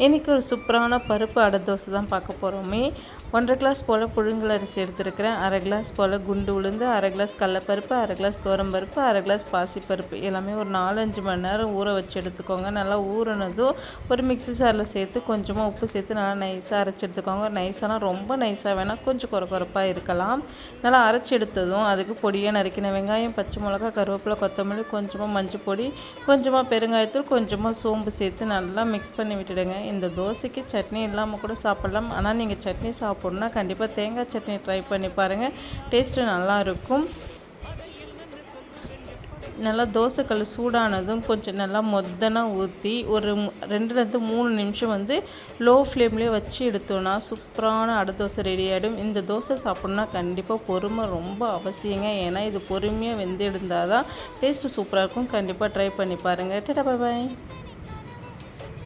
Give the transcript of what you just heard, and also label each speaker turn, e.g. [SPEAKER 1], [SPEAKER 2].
[SPEAKER 1] இன்றைக்கி ஒரு சூப்பரான பருப்பு அடை தோசை தான் பார்க்க போகிறோமே. 1.5 கிளாஸ் போல் புழுங்கல் அரிசி எடுத்துருக்கிறேன். 1/2 கிளாஸ் போல் குண்டு உளுந்து, 1/2 கிளாஸ் கடலப்பருப்பு, 1/2 கிளாஸ் துவரம்பருப்பு, 1/2 கிளாஸ் பாசிப்பருப்பு எல்லாமே ஒரு 4-5 மணி நேரம் ஊற வச்சு எடுத்துக்கோங்க. நல்லா ஊறினதும் ஒரு மிக்ஸி ஜாரில் சேர்த்து கொஞ்சமாக உப்பு சேர்த்து நல்லா நைஸாக அரைச்சி எடுத்துக்கோங்க. நைஸானா ரொம்ப நைஸாக வேணால் கொஞ்சம் குறப்பாக இருக்கலாம். நல்லா அரைச்சி எடுத்ததும் அதுக்கு பொடியாக நறுக்கின வெங்காயம், பச்சை மிளகா, கருவேப்பிலை, கொத்தமல்லி, கொஞ்சமாக மஞ்சள் பொடி, கொஞ்சமாக பெருங்காயத்தூள், கொஞ்சமாக சோம்பு சேர்த்து நல்லா மிக்ஸ் பண்ணி விட்டுடுங்க. இந்த தோசைக்கு சட்னி இல்லாமல் கூட சாப்பிடலாம். ஆனால் நீங்கள் சட்னி சாப்பிட்ணுன்னா கண்டிப்பாக தேங்காய் சட்னி ட்ரை பண்ணி பாருங்கள். டேஸ்ட்டு நல்லாயிருக்கும். நல்லா தோசைக்கல் சூடானதும் கொஞ்சம் நல்லா மொத்தனாக ஊற்றி ஒரு 2-3 நிமிஷம் லோ ஃப்ளேம்லேயே வச்சு எடுத்தோன்னா சூப்பரான அடை தோசை ரெடி ஆகிடும். இந்த தோசை சாப்பிட்ணுன்னா கண்டிப்பாக பொறுமை ரொம்ப அவசியங்க. ஏன்னா இது பொறுமையாக வெந்து எடுந்தால் தான் டேஸ்ட்டு சூப்பராக இருக்கும். கண்டிப்பாக ட்ரை பண்ணி பாருங்கள். டாடா, பாய்.